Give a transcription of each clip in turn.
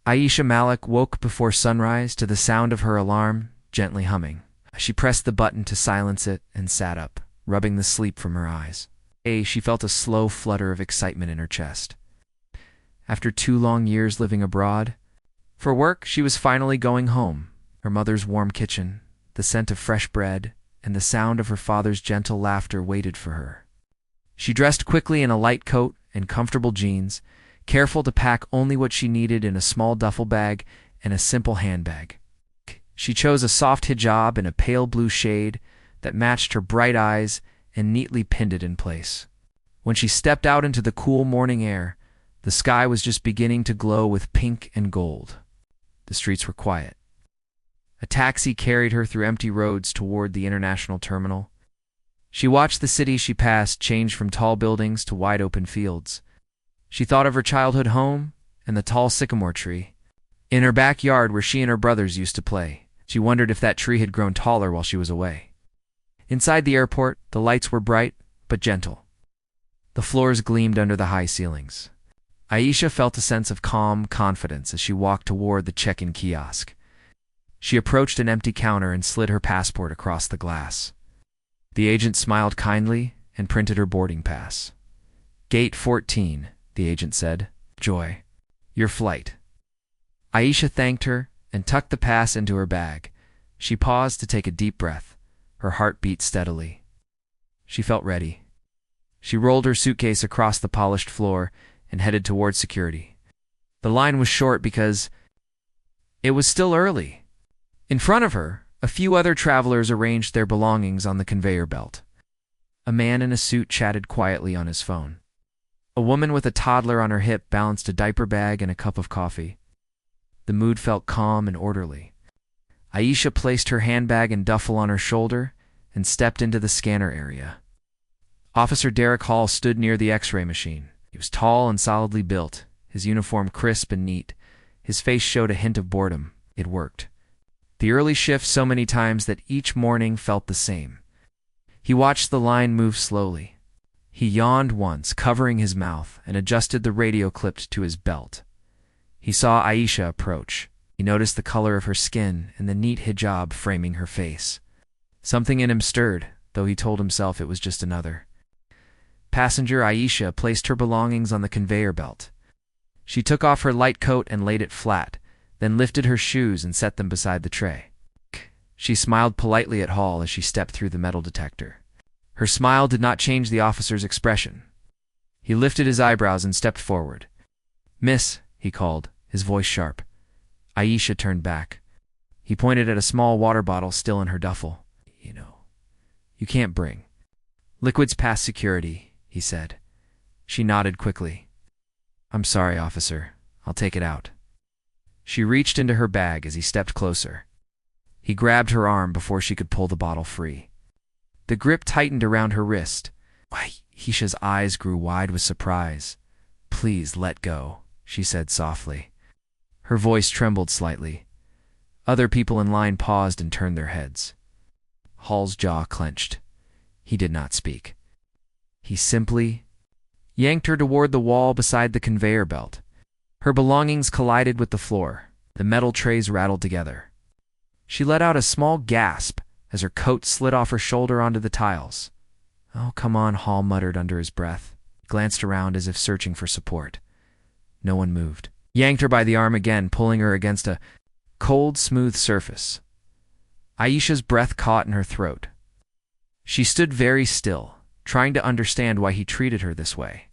Aisha Malik woke before sunrise to the sound of her alarm gently humming. She pressed the button to silence it and sat up, rubbing the sleep from her eyes. She felt a slow flutter of excitement in her chest. After 2 long years living abroad, for work, she was finally going home. Her mother's warm kitchen, the scent of fresh bread, and the sound of her father's gentle laughter waited for her. She dressed quickly in a light coat and comfortable jeans, careful to pack only what she needed in a small duffel bag and a simple handbag. She chose a soft hijab in a pale blue shade that matched her bright eyes and neatly pinned it in place. When she stepped out into the cool morning air, the sky was just beginning to glow with pink and gold. The streets were quiet. A taxi carried her through empty roads toward the international terminal. She watched the city she passed change from tall buildings to wide-open fields. She thought of her childhood home and the tall sycamore tree. In her backyard where she and her brothers used to play, she wondered if that tree had grown taller while she was away. Inside the airport, the lights were bright but gentle. The floors gleamed under the high ceilings. Aisha felt a sense of calm confidence as she walked toward the check-in kiosk. She approached an empty counter and slid her passport across the glass. The agent smiled kindly and printed her boarding pass. "Gate 14, the agent said. "Joy, your flight." Aisha thanked her and tucked the pass into her bag. She paused to take a deep breath. Her heart beat steadily. She felt ready. She rolled her suitcase across the polished floor and headed towards security. The line was short because it was still early. In front of her, a few other travelers arranged their belongings on the conveyor belt. A man in a suit chatted quietly on his phone. A woman with a toddler on her hip balanced a diaper bag and a cup of coffee. The mood felt calm and orderly. Aisha placed her handbag and duffel on her shoulder and stepped into the scanner area. Officer Derek Hall stood near the X-ray machine. He was tall and solidly built, his uniform crisp and neat. His face showed a hint of boredom. It worked. The early shift so many times that each morning felt the same. He watched the line move slowly. He yawned once, covering his mouth, and adjusted the radio clipped to his belt. He saw Aisha approach. He noticed the color of her skin and the neat hijab framing her face. Something in him stirred, though he told himself it was just another. Passenger Aisha placed her belongings on the conveyor belt. She took off her light coat and laid it flat, then lifted her shoes and set them beside the tray. She smiled politely at Hall as she stepped through the metal detector. Her smile did not change the officer's expression. He lifted his eyebrows and stepped forward. "Miss," he called, his voice sharp. Aisha turned back. He pointed at a small water bottle still in her duffel. You can't bring liquids past security," he said. She nodded quickly. "I'm sorry, officer. I'll take it out." She reached into her bag as he stepped closer. He grabbed her arm before she could pull the bottle free. The grip tightened around her wrist. Aisha's eyes grew wide with surprise. "Please let go," she said softly. Her voice trembled slightly. Other people in line paused and turned their heads. Hall's jaw clenched. He did not speak. He simply yanked her toward the wall beside the conveyor belt. Her belongings collided with the floor. The metal trays rattled together. She let out a small gasp as her coat slid off her shoulder onto the tiles. "Oh, come on," Hall muttered under his breath. He glanced around as if searching for support. No one moved. He yanked her by the arm again, pulling her against a cold, smooth surface. Aisha's breath caught in her throat. She stood very still, trying to understand why he treated her this way.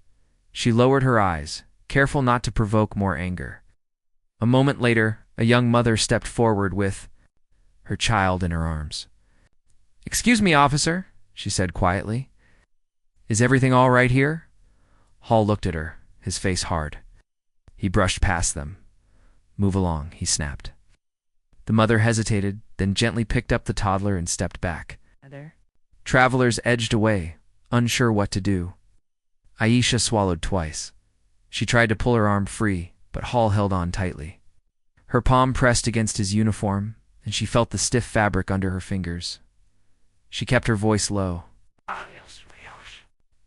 She lowered her eyes, careful not to provoke more anger. A moment later, a young mother stepped forward with her child in her arms. "Excuse me, officer," she said quietly. "Is everything all right here?" Hall looked at her, his face hard. He brushed past them. "Move along," he snapped. The mother hesitated, then gently picked up the toddler and stepped back. Travelers edged away, unsure what to do. Aisha swallowed twice. She tried to pull her arm free, but Hall held on tightly. Her palm pressed against his uniform, and she felt the stiff fabric under her fingers. She kept her voice low.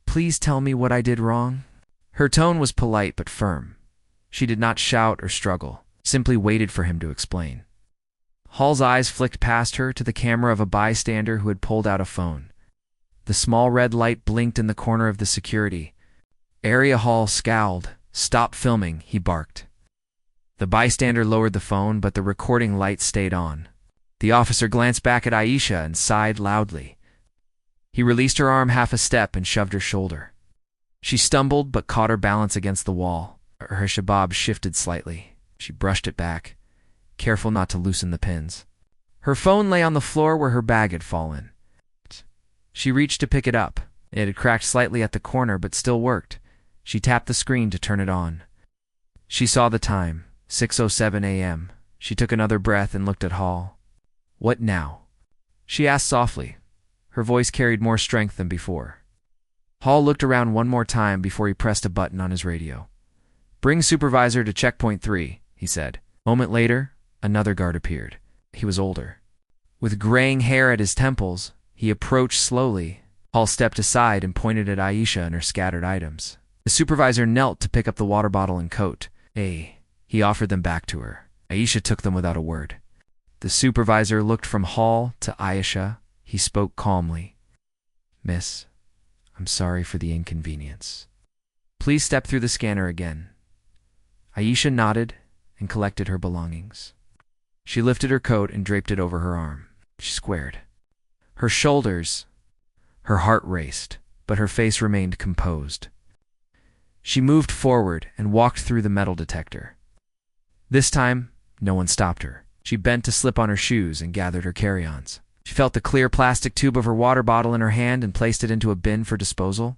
"Please tell me what I did wrong." Her tone was polite but firm. She did not shout or struggle. simply waited for him to explain. Hall's eyes flicked past her to the camera of a bystander who had pulled out a phone. The small red light blinked in the corner of the security area. Hall scowled. "Stop filming," he barked. The bystander lowered the phone, but the recording light stayed on. The officer glanced back at Aisha and sighed loudly. He released her arm half a step and shoved her shoulder. She stumbled but caught her balance against the wall. Her shabab shifted slightly. She brushed it back, careful not to loosen the pins. Her phone lay on the floor where her bag had fallen. She reached to pick it up. It had cracked slightly at the corner but still worked. She tapped the screen to turn it on. She saw the time, 6:07 a.m. She took another breath and looked at Hall. "What now?" she asked softly. Her voice carried more strength than before. Hall looked around one more time before he pressed a button on his radio. "Bring supervisor to checkpoint 3, he said. A moment later, another guard appeared. He was older. With graying hair at his temples, he approached slowly. Hall stepped aside and pointed at Aisha and her scattered items. The supervisor knelt to pick up the water bottle and coat. He offered them back to her. Aisha took them without a word. The supervisor looked from Hall to Aisha. He spoke calmly. "Miss, I'm sorry for the inconvenience. Please step through the scanner again." Aisha nodded and collected her belongings. She lifted her coat and draped it over her arm. She squared her shoulders. Her heart raced, but her face remained composed. She moved forward and walked through the metal detector. This time, no one stopped her. She bent to slip on her shoes and gathered her carry-ons. She felt the clear plastic tube of her water bottle in her hand and placed it into a bin for disposal.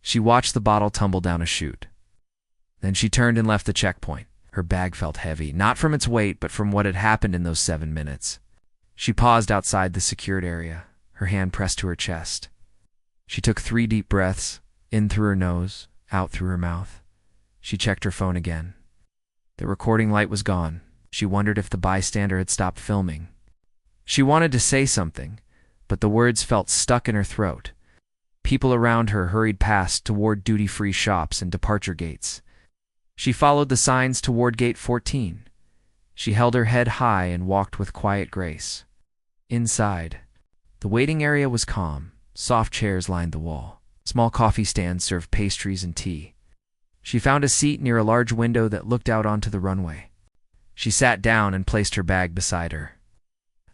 She watched the bottle tumble down a chute. Then she turned and left the checkpoint. Her bag felt heavy, not from its weight, but from what had happened in those 7 minutes. She paused outside the secured area, her hand pressed to her chest. She took 3 deep breaths, in through her nose, out through her mouth. She checked her phone again. The recording light was gone. She wondered if the bystander had stopped filming. She wanted to say something, but the words felt stuck in her throat. People around her hurried past toward duty-free shops and departure gates. She followed the signs toward gate 14. She held her head high and walked with quiet grace. Inside, the waiting area was calm. Soft chairs lined the wall. Small coffee stands served pastries and tea. She found a seat near a large window that looked out onto the runway. She sat down and placed her bag beside her.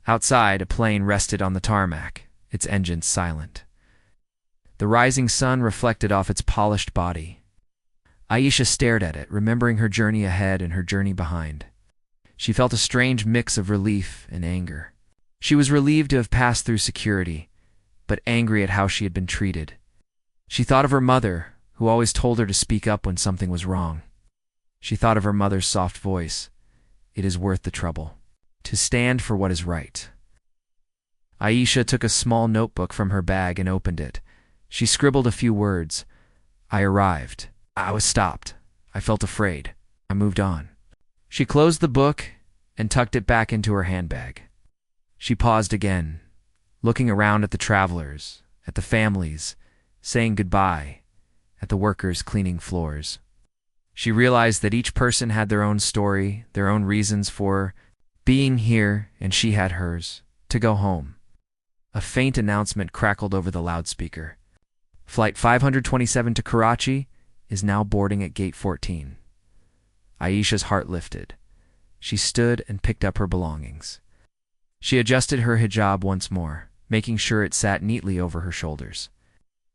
Outside, a plane rested on the tarmac, its engines silent. The rising sun reflected off its polished body. Aisha stared at it, remembering her journey ahead and her journey behind. She felt a strange mix of relief and anger. She was relieved to have passed through security, but angry at how she had been treated. She thought of her mother, who always told her to speak up when something was wrong. She thought of her mother's soft voice. "It is worth the trouble to stand for what is right." Aisha took a small notebook from her bag and opened it. She scribbled a few words. "I arrived. I was stopped. I felt afraid. I moved on." She closed the book and tucked it back into her handbag. She paused again, looking around at the travelers, at the families, saying goodbye, at the workers cleaning floors. She realized that each person had their own story, their own reasons for being here, and she had hers, to go home. A faint announcement crackled over the loudspeaker. "Flight 527 to Karachi is now boarding at gate 14. Aisha's heart lifted. She stood and picked up her belongings. She adjusted her hijab once more, making sure it sat neatly over her shoulders.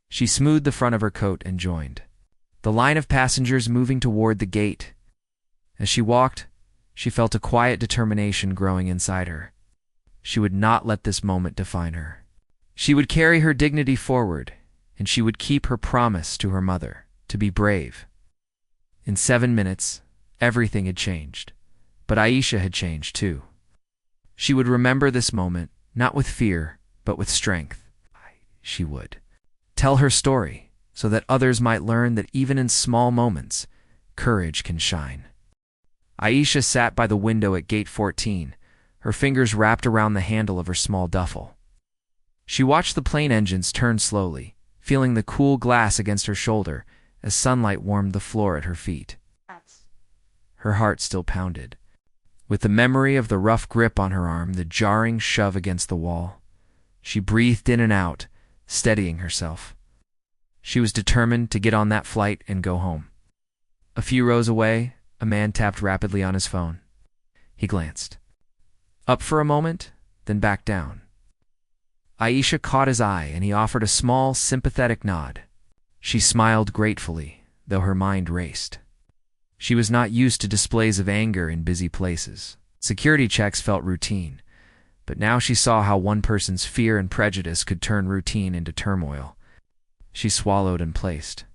She smoothed the front of her coat and joined the line of passengers moving toward the gate. As she walked, she felt a quiet determination growing inside her. She would not let this moment define her. She would carry her dignity forward, and she would keep her promise to her mother, to be brave. In 7 minutes, everything had changed, but Aisha had changed too. She would remember this moment, not with fear, but with strength. She would tell her story, so that others might learn that even in small moments, courage can shine. Aisha sat by the window at gate 14, her fingers wrapped around the handle of her small duffel. She watched the plane engines turn slowly, feeling the cool glass against her shoulder as sunlight warmed the floor at her feet. Her heart still pounded. With the memory of the rough grip on her arm, the jarring shove against the wall, she breathed in and out, steadying herself. She was determined to get on that flight and go home. A few rows away, a man tapped rapidly on his phone. He glanced up for a moment, then back down. Aisha caught his eye, and he offered a small, sympathetic nod. She smiled gratefully, though her mind raced. She was not used to displays of anger in busy places. Security checks felt routine, but now she saw how one person's fear and prejudice could turn routine into turmoil. She swallowed and placed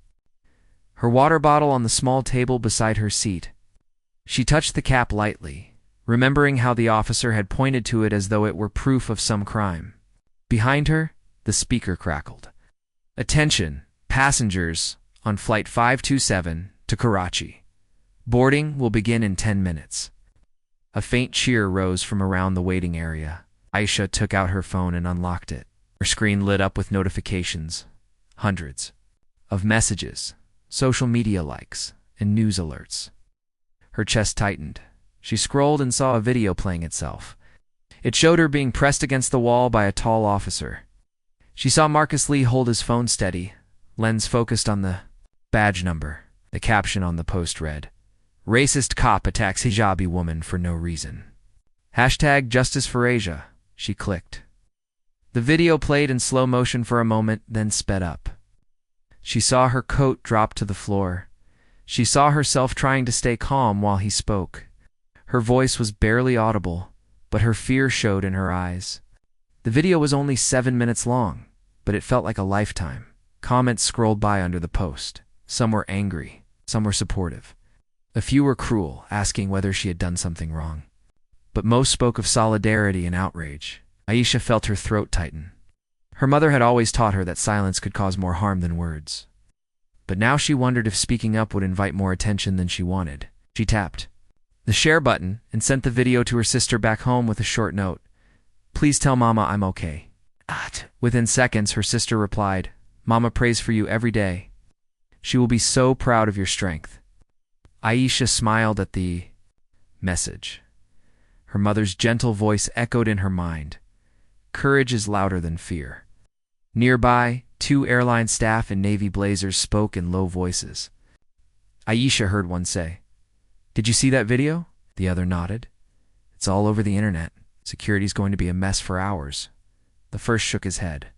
her water bottle on the small table beside her seat. She touched the cap lightly, remembering how the officer had pointed to it as though it were proof of some crime. Behind her, the speaker crackled. "Attention, passengers on Flight 527 to Karachi. Boarding will begin in 10 minutes. A faint cheer rose from around the waiting area. Aisha took out her phone and unlocked it. Her screen lit up with notifications. Hundreds of messages, social media likes, and news alerts. Her chest tightened. She scrolled and saw a video playing itself. It showed her being pressed against the wall by a tall officer. She saw Marcus Lee hold his phone steady, lens focused on the badge number. The caption on the post read, "Racist cop attacks hijabi woman for no reason. Hashtag Justice for Asia." She clicked. The video played in slow motion for a moment, then sped up. She saw her coat drop to the floor. She saw herself trying to stay calm while he spoke. Her voice was barely audible, but her fear showed in her eyes. The video was only 7 minutes long, but it felt like a lifetime. Comments scrolled by under the post. Some were angry, some were supportive. A few were cruel, asking whether she had done something wrong. But most spoke of solidarity and outrage. Aisha felt her throat tighten. Her mother had always taught her that silence could cause more harm than words. But now she wondered if speaking up would invite more attention than she wanted. She tapped the share button and sent the video to her sister back home with a short note. "Please tell Mama I'm okay." Within seconds, her sister replied, "Mama prays for you every day. She will be so proud of your strength." Aisha smiled at the message. Her mother's gentle voice echoed in her mind. Courage is louder than fear. Nearby, 2 airline staff in navy blazers spoke in low voices. Aisha heard one say, "Did you see that video?" The other nodded. "It's all over the internet. Security's going to be a mess for hours." The first shook his head.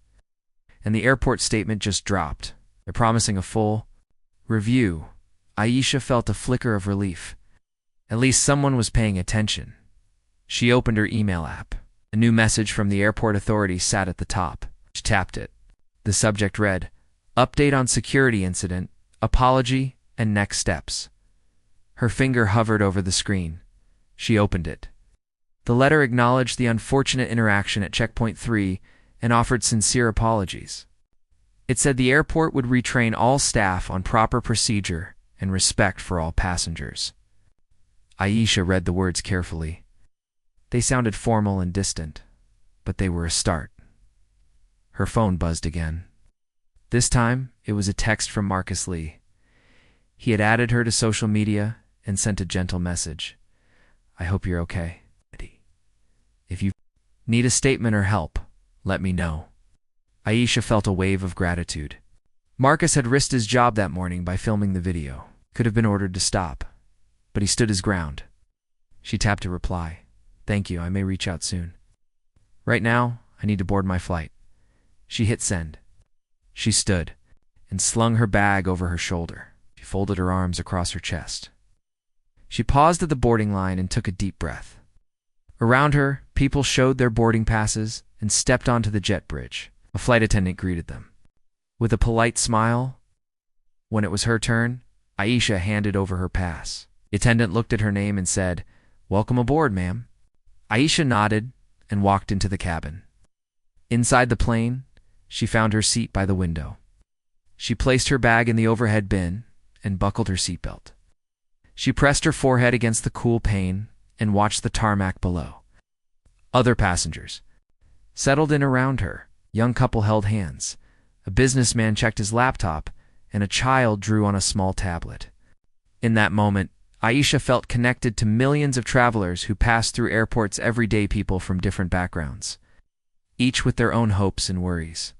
And the airport statement just dropped. They're promising a full review. Aisha felt a flicker of relief. At least someone was paying attention. She opened her email app. A new message from the airport authority sat at the top. She tapped it. The subject read, "Update on security incident, apology, and next steps." Her finger hovered over the screen. She opened it. The letter acknowledged the unfortunate interaction at Checkpoint 3 and offered sincere apologies. It said the airport would retrain all staff on proper procedure and respect for all passengers. Aisha read the words carefully. They sounded formal and distant, but they were a start. Her phone buzzed again. This time, it was a text from Marcus Lee. He had added her to social media and sent a gentle message. "I hope you're okay. If you need a statement or help, let me know." Aisha felt a wave of gratitude. Marcus had risked his job that morning by filming the video. Could have been ordered to stop, but he stood his ground. She tapped a reply. "Thank you, I may reach out soon. Right now, I need to board my flight." She hit send. She stood and slung her bag over her shoulder. She folded her arms across her chest. She paused at the boarding line and took a deep breath. Around her, people showed their boarding passes and stepped onto the jet bridge. A flight attendant greeted them. With a polite smile, when it was her turn, Aisha handed over her pass. The attendant looked at her name and said, "Welcome aboard, ma'am." Aisha nodded and walked into the cabin. Inside the plane, she found her seat by the window. She placed her bag in the overhead bin and buckled her seatbelt. She pressed her forehead against the cool pane and watched the tarmac below. Other passengers settled in around her. Young couple held hands. A businessman checked his laptop, and a child drew on a small tablet. In that moment, Aisha felt connected to millions of travelers who passed through airports every day, people from different backgrounds, each with their own hopes and worries.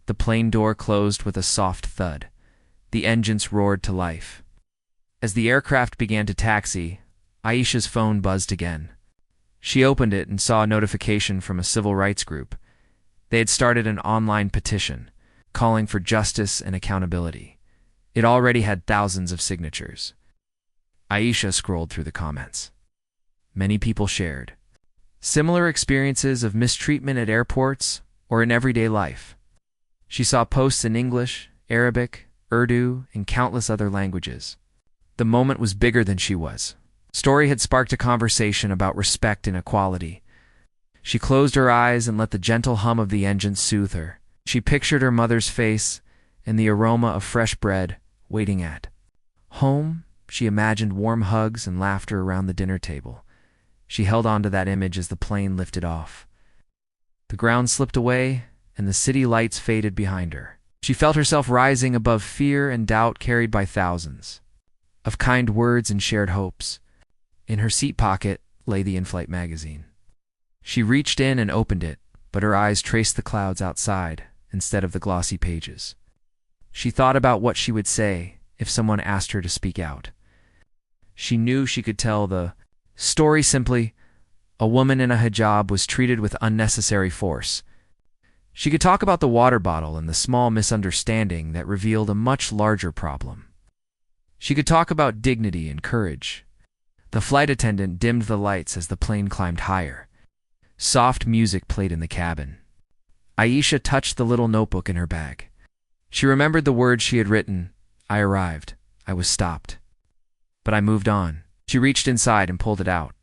The plane door closed with a soft thud. The engines roared to life. As the aircraft began to taxi, Aisha's phone buzzed again. She opened it and saw a notification from a civil rights group. They had started an online petition, calling for justice and accountability. It already had thousands of signatures. Aisha scrolled through the comments. Many people shared similar experiences of mistreatment at airports or in everyday life. She saw posts in English, Arabic, Urdu, and countless other languages. The moment was bigger than she was. Story had sparked a conversation about respect and equality. She closed her eyes and let the gentle hum of the engine soothe her. She pictured her mother's face and the aroma of fresh bread waiting at home. She imagined warm hugs and laughter around the dinner table. She held on to that image as the plane lifted off. The ground slipped away, and the city lights faded behind her. She felt herself rising above fear and doubt carried by thousands of kind words and shared hopes. In her seat pocket lay the in-flight magazine. She reached in and opened it, but her eyes traced the clouds outside instead of the glossy pages. She thought about what she would say if someone asked her to speak out. She knew she could tell the story simply: a woman in a hijab was treated with unnecessary force. She could talk about the water bottle and the small misunderstanding that revealed a much larger problem. She could talk about dignity and courage. The flight attendant dimmed the lights as the plane climbed higher. Soft music played in the cabin. Aisha touched the little notebook in her bag. She remembered the words she had written. I arrived. I was stopped. But I moved on. She reached inside and pulled it out.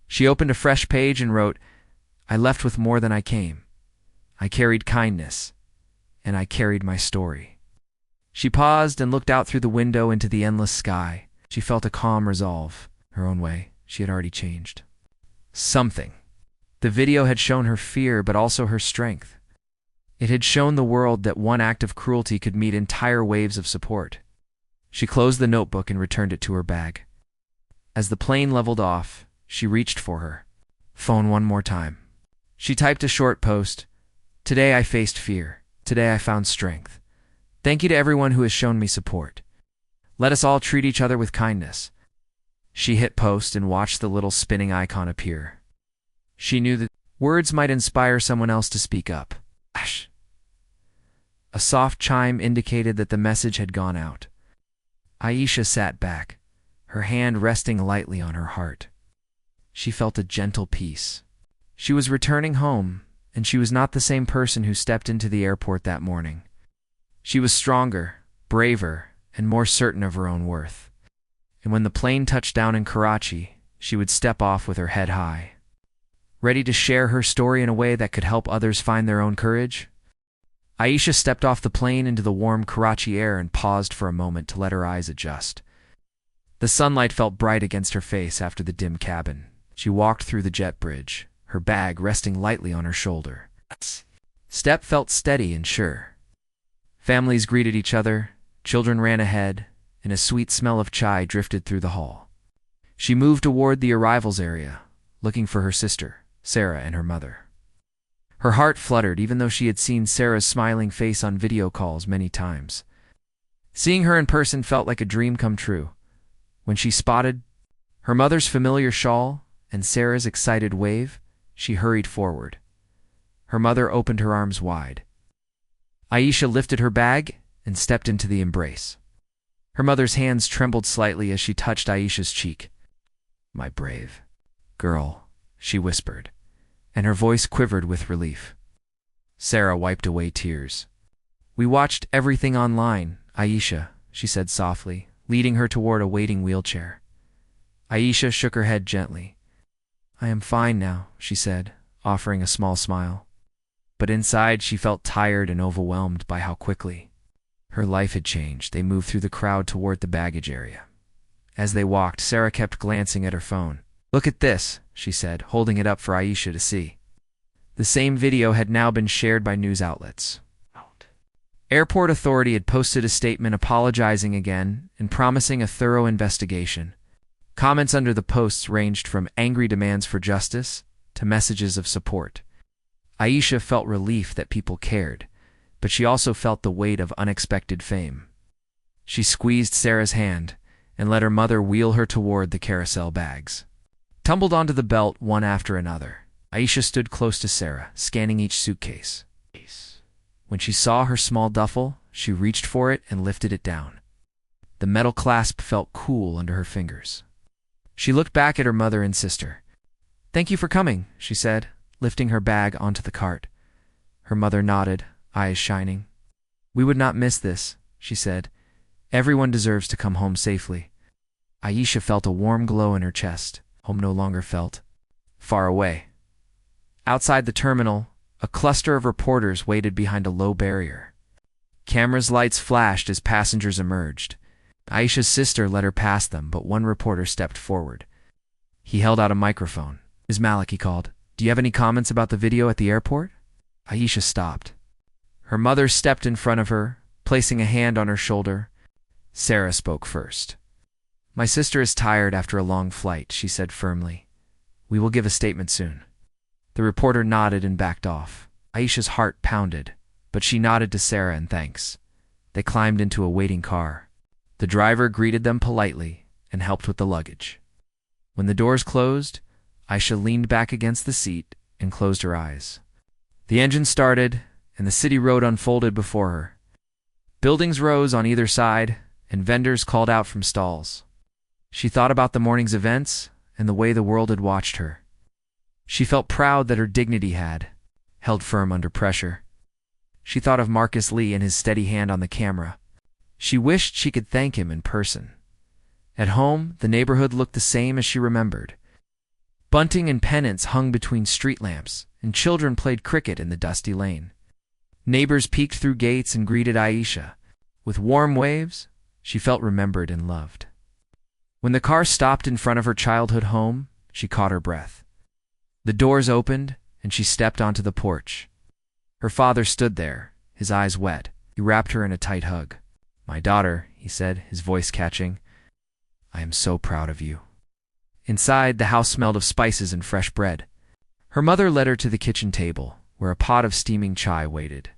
She opened a fresh page and wrote, I left with more than I came. I carried kindness, and I carried my story. She paused and looked out through the window into the endless sky. She felt a calm resolve. Her own way, she had already changed. Something. The video had shown her fear, but also her strength. It had shown the world that one act of cruelty could meet entire waves of support. She closed the notebook and returned it to her bag. As the plane leveled off, she reached for her phone one more time. She typed a short post. Today I faced fear. Today I found strength. Thank you to everyone who has shown me support. Let us all treat each other with kindness. She hit post and watched the little spinning icon appear. She knew that words might inspire someone else to speak up. A soft chime indicated that the message had gone out. Aisha sat back, her hand resting lightly on her heart. She felt a gentle peace. She was returning home, and she was not the same person who stepped into the airport that morning. She was stronger, braver, and more certain of her own worth. And when the plane touched down in Karachi, she would step off with her head high, ready to share her story in a way that could help others find their own courage. Aisha stepped off the plane into the warm Karachi air and paused for a moment to let her eyes adjust. The sunlight felt bright against her face after the dim cabin. She walked through the jet bridge, her bag resting lightly on her shoulder. Step felt steady and sure. Families greeted each other, children ran ahead, and a sweet smell of chai drifted through the hall. She moved toward the arrivals area, looking for her sister, Sarah, and her mother. Her heart fluttered even though she had seen Sarah's smiling face on video calls many times. Seeing her in person felt like a dream come true. When she spotted her mother's familiar shawl and Sarah's excited wave, she hurried forward. Her mother opened her arms wide. Aisha lifted her bag and stepped into the embrace. Her mother's hands trembled slightly as she touched Aisha's cheek. My brave girl, she whispered, and her voice quivered with relief. Sarah wiped away tears. We watched everything online, Aisha, she said softly, leading her toward a waiting wheelchair. Aisha shook her head gently. I am fine now, she said, offering a small smile. But inside she felt tired and overwhelmed by how quickly her life had changed. They moved through the crowd toward the baggage area. As they walked, Sarah kept glancing at her phone. Look at this, she said, holding it up for Aisha to see. The same video had now been shared by news outlets. Airport Authority had posted a statement apologizing again and promising a thorough investigation. Comments under the posts ranged from angry demands for justice to messages of support. Aisha felt relief that people cared, but she also felt the weight of unexpected fame. She squeezed Sarah's hand and let her mother wheel her toward the carousel bags. Tumbled onto the belt one after another, Aisha stood close to Sarah, scanning each suitcase. When she saw her small duffel, she reached for it and lifted it down. The metal clasp felt cool under her fingers. She looked back at her mother and sister. "Thank you for coming," she said, lifting her bag onto the cart. Her mother nodded, eyes shining. "We would not miss this," she said. "Everyone deserves to come home safely." Aisha felt a warm glow in her chest. Home no longer felt far away. Outside the terminal, a cluster of reporters waited behind a low barrier. Cameras' lights flashed as passengers emerged. Aisha's sister let her pass them, but one reporter stepped forward. He held out a microphone. "Ms. Malik," he called, "do you have any comments about the video at the airport?" Aisha stopped. Her mother stepped in front of her, placing a hand on her shoulder. Sarah spoke first. "My sister is tired after a long flight," she said firmly. "We will give a statement soon." The reporter nodded and backed off. Aisha's heart pounded, but she nodded to Sarah in thanks. They climbed into a waiting car. The driver greeted them politely and helped with the luggage. When the doors closed, Aisha leaned back against the seat and closed her eyes. The engine started, and the city road unfolded before her. Buildings rose on either side, and vendors called out from stalls. She thought about the morning's events and the way the world had watched her. She felt proud that her dignity had held firm under pressure. She thought of Marcus Lee and his steady hand on the camera. She wished she could thank him in person. At home, the neighborhood looked the same as she remembered. Bunting and pennants hung between street lamps, and children played cricket in the dusty lane. Neighbors peeked through gates and greeted Aisha. With warm waves, she felt remembered and loved. When the car stopped in front of her childhood home, she caught her breath. The doors opened, and she stepped onto the porch. Her father stood there, his eyes wet. He wrapped her in a tight hug. "My daughter," he said, his voice catching, "I am so proud of you." Inside, the house smelled of spices and fresh bread. Her mother led her to the kitchen table, where a pot of steaming chai waited.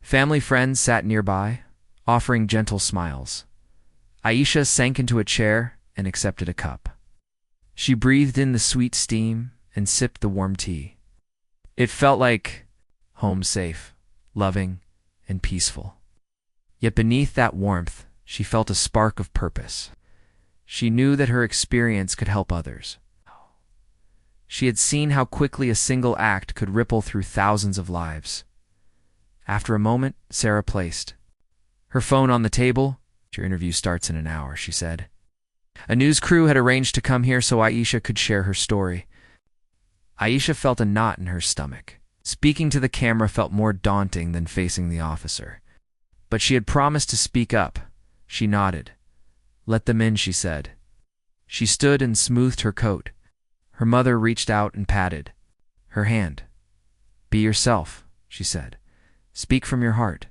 Family friends sat nearby, offering gentle smiles. Aisha sank into a chair and accepted a cup. She breathed in the sweet steam and sipped the warm tea. It felt like home, safe, loving, and peaceful. Yet beneath that warmth, she felt a spark of purpose. She knew that her experience could help others. She had seen how quickly a single act could ripple through thousands of lives. After a moment, Sarah placed her phone on the table. "Your interview starts in an hour," she said. A news crew had arranged to come here so Aisha could share her story. Aisha felt a knot in her stomach. Speaking to the camera felt more daunting than facing the officer. But she had promised to speak up. She nodded. "Let them in," she said. She stood and smoothed her coat. Her mother reached out and patted her hand. "Be yourself," she said. "Speak from your heart."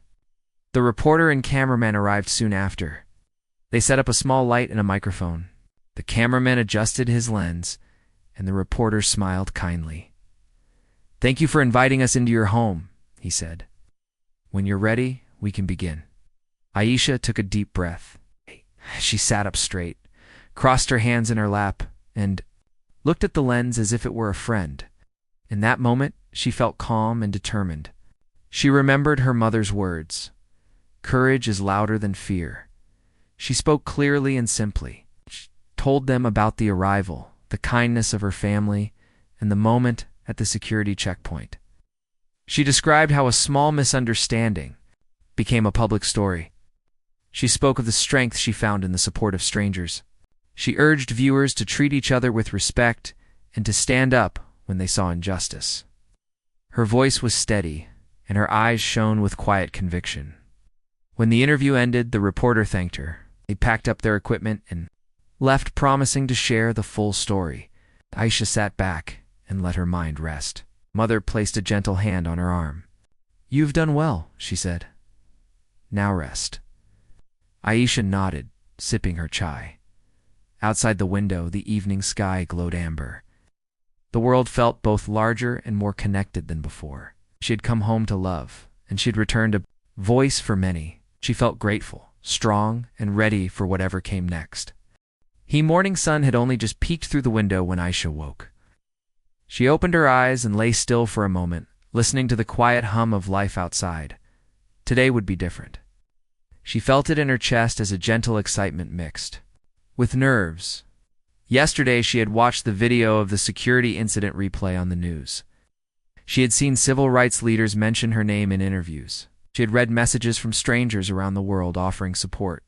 The reporter and cameraman arrived soon after. They set up a small light and a microphone. The cameraman adjusted his lens, and the reporter smiled kindly. "Thank you for inviting us into your home," he said. "When you're ready, we can begin." Aisha took a deep breath. She sat up straight, crossed her hands in her lap, and looked at the lens as if it were a friend. In that moment, she felt calm and determined. She remembered her mother's words. "Courage is louder than fear." She spoke clearly and simply. She told them about the arrival, the kindness of her family, and the moment at the security checkpoint. She described how a small misunderstanding became a public story. She spoke of the strength she found in the support of strangers. She urged viewers to treat each other with respect and to stand up when they saw injustice. Her voice was steady, and her eyes shone with quiet conviction. When the interview ended, the reporter thanked her. They packed up their equipment and left, promising to share the full story. Aisha sat back and let her mind rest. Mother placed a gentle hand on her arm. "You've done well," she said. "Now rest." Aisha nodded, sipping her chai. Outside the window, the evening sky glowed amber. The world felt both larger and more connected than before. She had come home to love, and she had returned a voice for many. She felt grateful, strong, and ready for whatever came next. The morning sun had only just peeked through the window when Aisha woke. She opened her eyes and lay still for a moment, listening to the quiet hum of life outside. Today would be different. She felt it in her chest as a gentle excitement mixed with nerves. Yesterday, she had watched the video of the security incident replay on the news. She had seen civil rights leaders mention her name in interviews. She had read messages from strangers around the world offering support.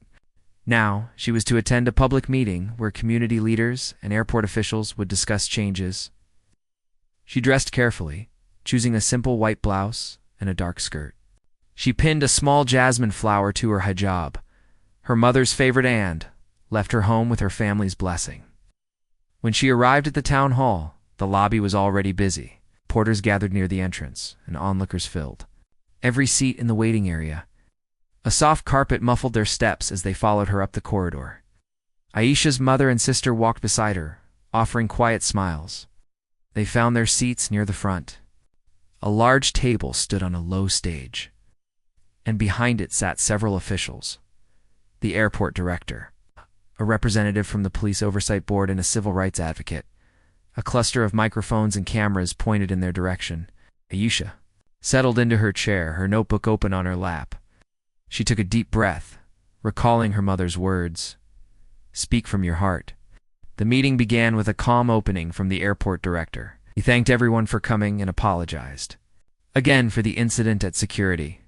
Now, she was to attend a public meeting where community leaders and airport officials would discuss changes. She dressed carefully, choosing a simple white blouse and a dark skirt. She pinned a small jasmine flower to her hijab, her mother's favorite, and left her home with her family's blessing. When she arrived at the town hall, the lobby was already busy. Porters gathered near the entrance, and onlookers filled every seat in the waiting area. A soft carpet muffled their steps as they followed her up the corridor. Aisha's mother and sister walked beside her, offering quiet smiles. They found their seats near the front. A large table stood on a low stage, and behind it sat several officials: the airport director, a representative from the police oversight board, and a civil rights advocate. A cluster of microphones and cameras pointed in their direction. Aisha settled into her chair, her notebook open on her lap. She took a deep breath, recalling her mother's words, "Speak from your heart." The meeting began with a calm opening from the airport director. He thanked everyone for coming and apologized again for the incident at security.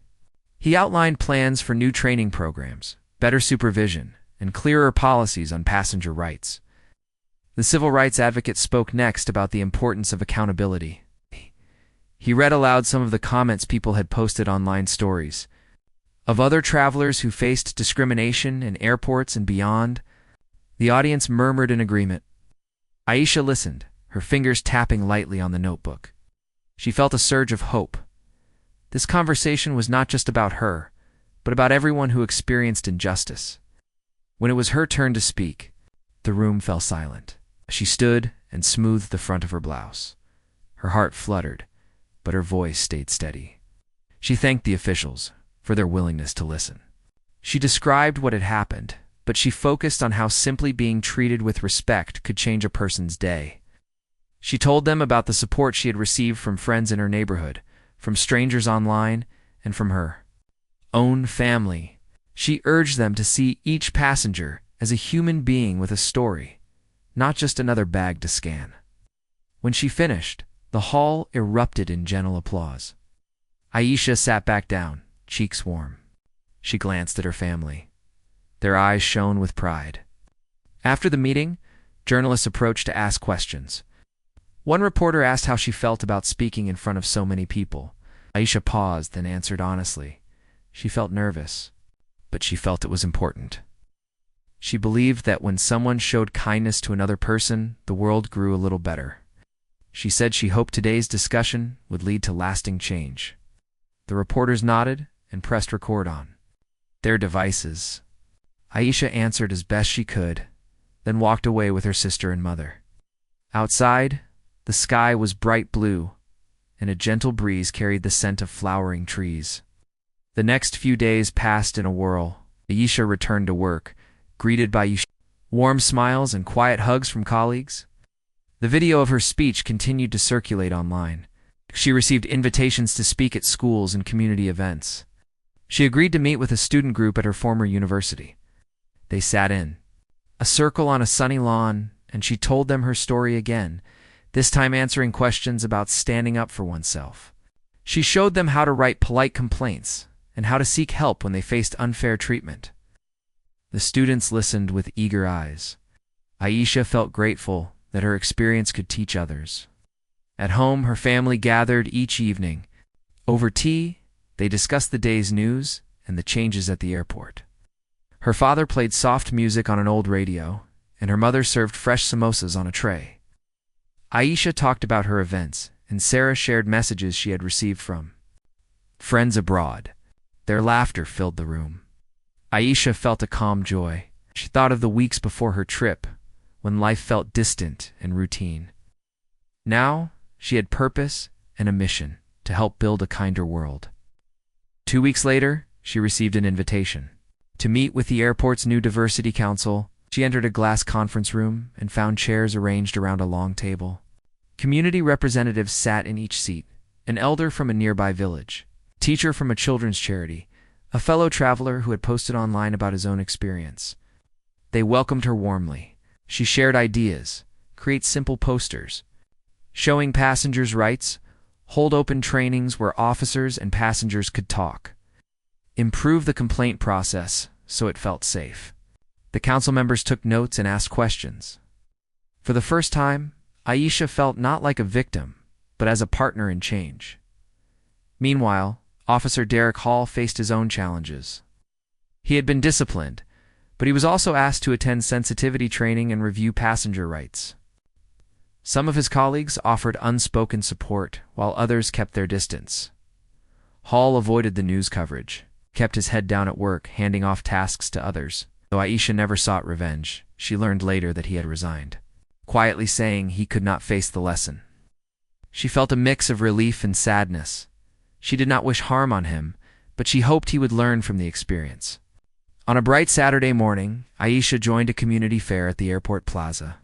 He outlined plans for new training programs, better supervision, and clearer policies on passenger rights. The civil rights advocate spoke next about the importance of accountability. He read aloud some of the comments people had posted online, stories of other travelers who faced discrimination in airports and beyond. The audience murmured in agreement. Aisha listened, her fingers tapping lightly on the notebook. She felt a surge of hope. This conversation was not just about her, but about everyone who experienced injustice. When it was her turn to speak, the room fell silent. She stood and smoothed the front of her blouse. Her heart fluttered, but her voice stayed steady. She thanked the officials for their willingness to listen. She described what had happened, but she focused on how simply being treated with respect could change a person's day. She told them about the support she had received from friends in her neighborhood, from strangers online, and from her own family. She urged them to see each passenger as a human being with a story, not just another bag to scan. When she finished, the hall erupted in gentle applause. Aisha sat back down, cheeks warm. She glanced at her family. Their eyes shone with pride. After the meeting, journalists approached to ask questions. One reporter asked how she felt about speaking in front of so many people. Aisha paused, then answered honestly. She felt nervous, but she felt it was important. She believed that when someone showed kindness to another person, the world grew a little better. She said she hoped today's discussion would lead to lasting change. The reporters nodded and pressed record on their devices. Aisha answered as best she could, then walked away with her sister and mother. Outside, the sky was bright blue, and a gentle breeze carried the scent of flowering trees. The next few days passed in a whirl. Aisha returned to work, greeted by warm smiles and quiet hugs from colleagues. The video of her speech continued to circulate online. She received invitations to speak at schools and community events. She agreed to meet with a student group at her former university. They sat in a circle on a sunny lawn, and she told them her story again, this time answering questions about standing up for oneself. She showed them how to write polite complaints and how to seek help when they faced unfair treatment. The students listened with eager eyes. Aisha felt grateful that her experience could teach others. At home, her family gathered each evening. Over tea, they discussed the day's news and the changes at the airport. Her father played soft music on an old radio, and her mother served fresh samosas on a tray. Aisha talked about her events, and Sarah shared messages she had received from friends abroad. Their laughter filled the room. Aisha felt a calm joy. She thought of the weeks before her trip, when life felt distant and routine. Now, she had purpose and a mission to help build a kinder world. 2 weeks later, she received an invitation to meet with the airport's new diversity council. She entered a glass conference room and found chairs arranged around a long table. Community representatives sat in each seat, an elder from a nearby village, a teacher from a children's charity, a fellow traveler who had posted online about his own experience. They welcomed her warmly. She shared ideas, create simple posters, showing passengers' rights, hold open trainings where officers and passengers could talk, improve the complaint process so it felt safe. The council members took notes and asked questions. For the first time, Aisha felt not like a victim, but as a partner in change. Meanwhile, Officer Derek Hall faced his own challenges. He had been disciplined, but he was also asked to attend sensitivity training and review passenger rights. Some of his colleagues offered unspoken support, while others kept their distance. Hall avoided the news coverage, kept his head down at work, handing off tasks to others. Though Aisha never sought revenge, she learned later that he had resigned, quietly saying he could not face the lesson. She felt a mix of relief and sadness. She did not wish harm on him, but she hoped he would learn from the experience. On a bright Saturday morning, Aisha joined a community fair at the airport plaza.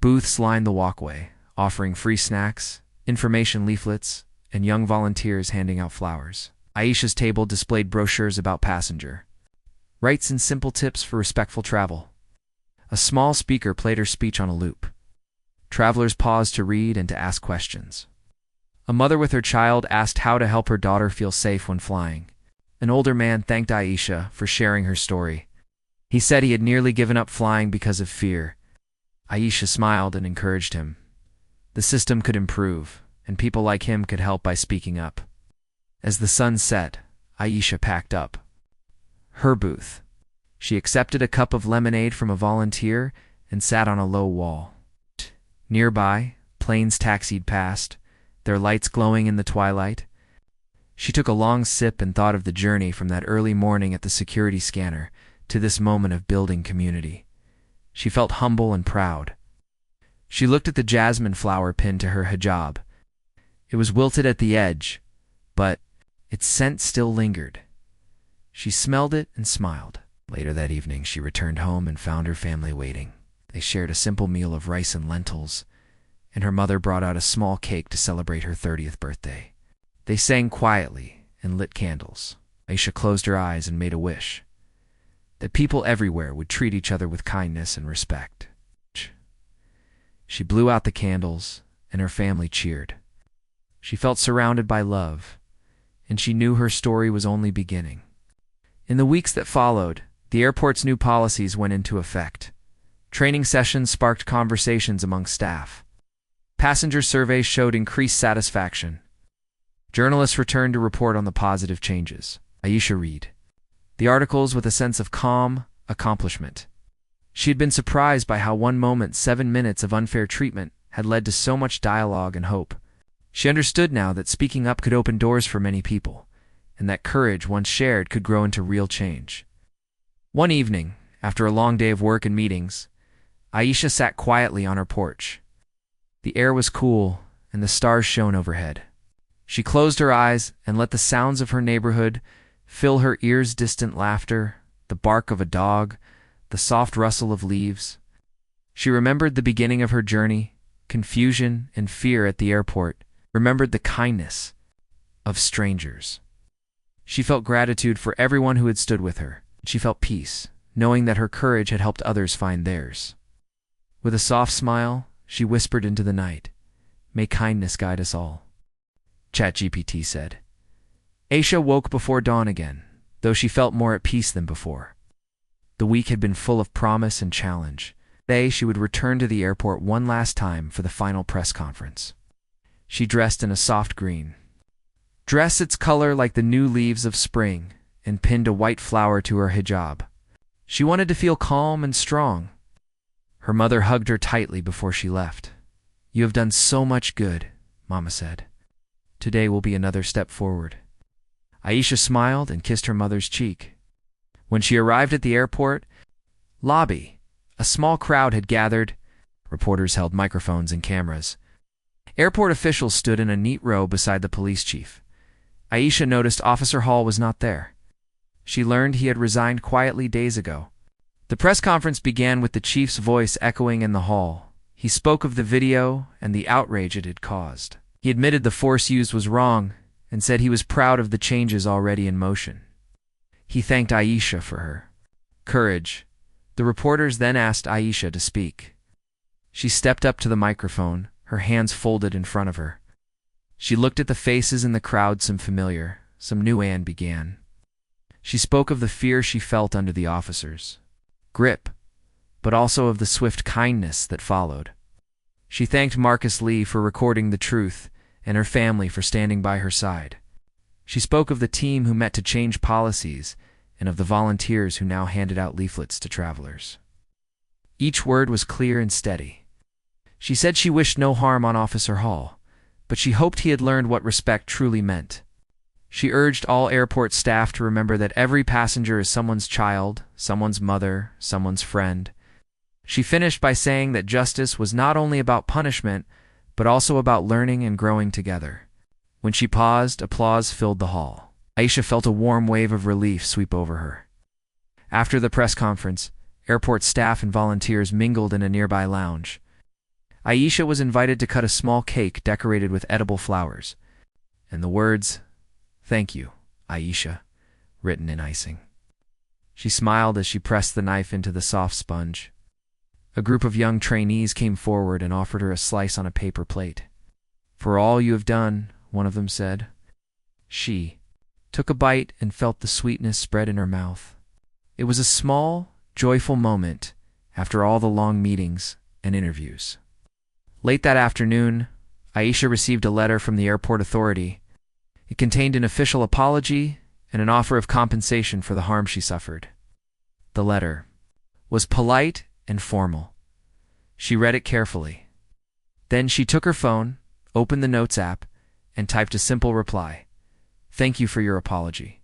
Booths lined the walkway, offering free snacks, information leaflets, and young volunteers handing out flowers. Aisha's table displayed brochures about passenger rights and simple tips for respectful travel. A small speaker played her speech on a loop. Travelers paused to read and to ask questions. A mother with her child asked how to help her daughter feel safe when flying. An older man thanked Aisha for sharing her story. He said he had nearly given up flying because of fear. Aisha smiled and encouraged him. The system could improve, and people like him could help by speaking up. As the sun set, Aisha packed up her booth. She accepted a cup of lemonade from a volunteer and sat on a low wall. Nearby, planes taxied past, their lights glowing in the twilight. She took a long sip and thought of the journey from that early morning at the security scanner to this moment of building community. She felt humble and proud. She looked at the jasmine flower pinned to her hijab. It was wilted at the edge, but its scent still lingered. She smelled it and smiled. Later that evening, she returned home and found her family waiting. They shared a simple meal of rice and lentils, and her mother brought out a small cake to celebrate her 30th birthday. They sang quietly and lit candles. Aisha closed her eyes and made a wish that people everywhere would treat each other with kindness and respect. She blew out the candles, and her family cheered. She felt surrounded by love, and she knew her story was only beginning. In the weeks that followed, the airport's new policies went into effect. Training sessions sparked conversations among staff. Passenger surveys showed increased satisfaction. Journalists returned to report on the positive changes. Aisha read the articles with a sense of calm accomplishment. She had been surprised by how one moment, 7 minutes of unfair treatment, had led to so much dialogue and hope. She understood now that speaking up could open doors for many people, and that courage, once shared, could grow into real change. One evening, after a long day of work and meetings, Aisha sat quietly on her porch. The air was cool, and the stars shone overhead. She closed her eyes and let the sounds of her neighborhood fill her ears: distant laughter, the bark of a dog, the soft rustle of leaves. She remembered the beginning of her journey, confusion and fear at the airport, remembered the kindness of strangers. She felt gratitude for everyone who had stood with her. She felt peace, knowing that her courage had helped others find theirs. With a soft smile, she whispered into the night, "May kindness guide us all." ChatGPT said. Aisha woke before dawn again, though she felt more at peace than before. The week had been full of promise and challenge. Today, she would return to the airport one last time for the final press conference. She dressed in a soft green dress, its color like the new leaves of spring, and pinned a white flower to her hijab. She wanted to feel calm and strong. Her mother hugged her tightly before she left. "You have done so much good," Mama said. "Today will be another step forward." Aisha smiled and kissed her mother's cheek. When she arrived at the airport lobby, A small crowd had gathered. Reporters held microphones and cameras. Airport officials stood in a neat row beside the police chief. Aisha noticed Officer Hall was not there. She learned he had resigned quietly days ago. The press conference began with the chief's voice echoing in the hall. He spoke of the video and the outrage it had caused. He admitted the force used was wrong and said he was proud of the changes already in motion. He thanked Aisha for her courage. The reporters then asked Aisha to speak. She stepped up to the microphone, her hands folded in front of her. She looked at the faces in the crowd, some familiar, some new, and began. She spoke of the fear she felt under the officers' grip, but also of the swift kindness that followed. She thanked Marcus Lee for recording the truth and her family for standing by her side. She spoke of the team who met to change policies and of the volunteers who now handed out leaflets to travelers. Each word was clear and steady. She said she wished no harm on Officer Hall, but she hoped he had learned what respect truly meant. She urged all airport staff to remember that every passenger is someone's child, someone's mother, someone's friend. She finished by saying that justice was not only about punishment, but also about learning and growing together. When she paused, applause filled the hall. Aisha felt a warm wave of relief sweep over her. After the press conference, airport staff and volunteers mingled in a nearby lounge. Aisha was invited to cut a small cake decorated with edible flowers, and the words, "Thank you, Aisha," written in icing. She smiled as she pressed the knife into the soft sponge. A group of young trainees came forward and offered her a slice on a paper plate. "For all you have done," one of them said. She took a bite and felt the sweetness spread in her mouth. It was a small, joyful moment after all the long meetings and interviews. Late that afternoon, Aisha received a letter from the airport authority. It contained an official apology and an offer of compensation for the harm she suffered. The letter was polite and formal. She read it carefully. Then she took her phone, opened the Notes app, and typed a simple reply. "Thank you for your apology.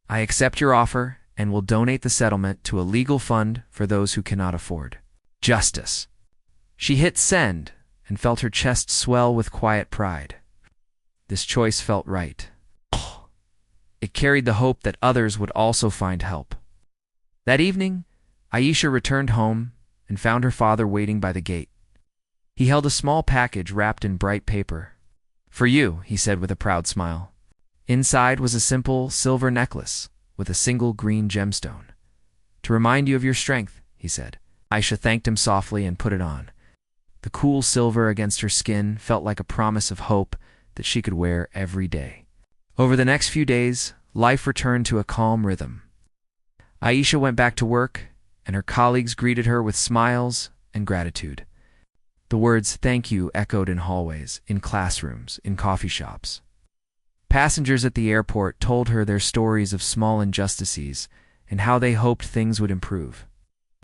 I accept your offer and will donate the settlement to a legal fund for those who cannot afford justice." She hit send and felt her chest swell with quiet pride. This choice felt right. It carried the hope that others would also find help. That evening, Aisha returned home and found her father waiting by the gate. He held a small package wrapped in bright paper. "For you," he said with a proud smile. Inside was a simple silver necklace with a single green gemstone. "To remind you of your strength," he said. Aisha thanked him softly and put it on. The cool silver against her skin felt like a promise of hope that she could wear every day. Over the next few days, life returned to a calm rhythm. Aisha went back to work, and her colleagues greeted her with smiles and gratitude. The words "thank you" echoed in hallways, in classrooms, in coffee shops. Passengers at the airport told her their stories of small injustices and how they hoped things would improve.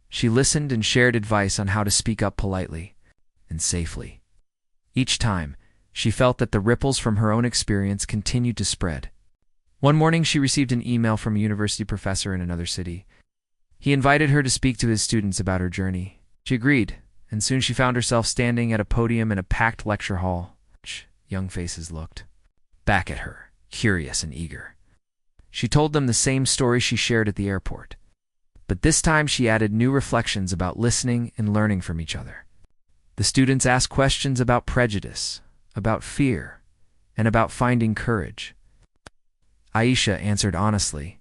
She listened and shared advice on how to speak up politely and safely. Each time, she felt that the ripples from her own experience continued to spread. One morning, she received an email from a university professor in another city. He invited her to speak to his students about her journey. She agreed, and soon she found herself standing at a podium in a packed lecture hall. Young faces looked back at her, curious and eager. She told them the same story she shared at the airport, but this time she added new reflections about listening and learning from each other. The students asked questions about prejudice, about fear, and about finding courage. Aisha answered honestly,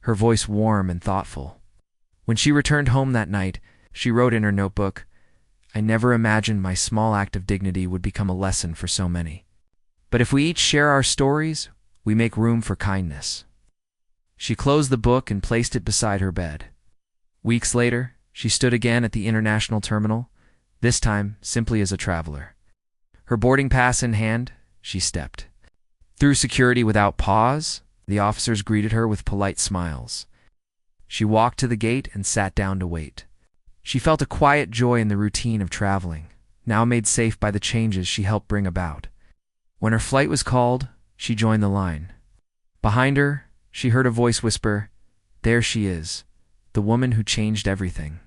her voice warm and thoughtful. When she returned home that night, she wrote in her notebook, "I never imagined my small act of dignity would become a lesson for so many. But if we each share our stories, we make room for kindness." She closed the book and placed it beside her bed. Weeks later, she stood again at the international terminal, this time simply as a traveler. Her boarding pass in hand, she stepped through security without pause. The officers greeted her with polite smiles. She walked to the gate and sat down to wait. She felt a quiet joy in the routine of traveling, now made safe by the changes she helped bring about. When her flight was called, she joined the line. Behind her, she heard a voice whisper, "There she is, the woman who changed everything."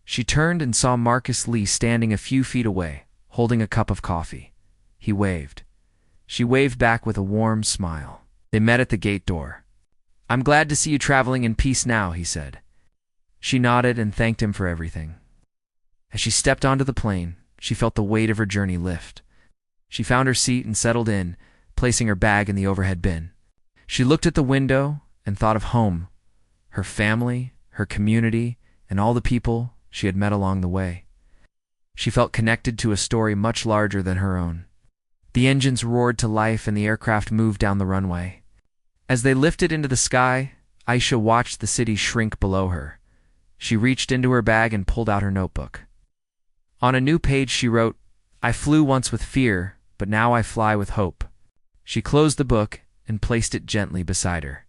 She turned and saw Marcus Lee standing a few feet away, holding a cup of coffee. He waved. She waved back with a warm smile. They met at the gate door. "I'm glad to see you traveling in peace now," he said. She nodded and thanked him for everything. As she stepped onto the plane, she felt the weight of her journey lift. She found her seat and settled in, placing her bag in the overhead bin. She looked at the window and thought of home, her family, her community, and all the people she had met along the way. She felt connected to a story much larger than her own. The engines roared to life and the aircraft moved down the runway. As they lifted into the sky, Aisha watched the city shrink below her. She reached into her bag and pulled out her notebook. On a new page she wrote, "I flew once with fear, but now I fly with hope." She closed the book and placed it gently beside her.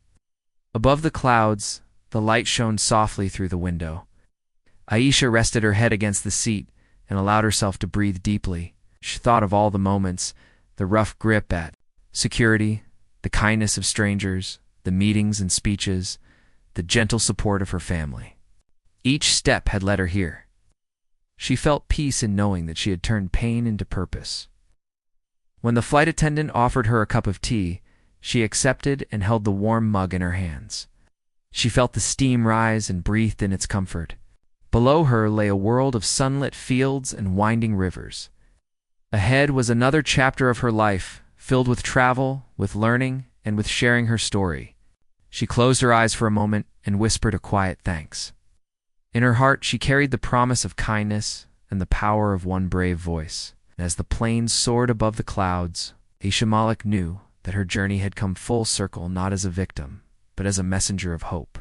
Above the clouds, the light shone softly through the window. Aisha rested her head against the seat and allowed herself to breathe deeply. She thought of all the moments, the rough grip at security, the kindness of strangers, the meetings and speeches, the gentle support of her family. Each step had led her here. She felt peace in knowing that she had turned pain into purpose. When the flight attendant offered her a cup of tea, she accepted and held the warm mug in her hands. She felt the steam rise and breathed in its comfort. Below her lay a world of sunlit fields and winding rivers. Ahead was another chapter of her life, filled with travel, with learning, and with sharing her story. She closed her eyes for a moment and whispered a quiet thanks. In her heart, she carried the promise of kindness and the power of one brave voice. As the plane soared above the clouds, Aisha Malik knew that her journey had come full circle, not as a victim, but as a messenger of hope.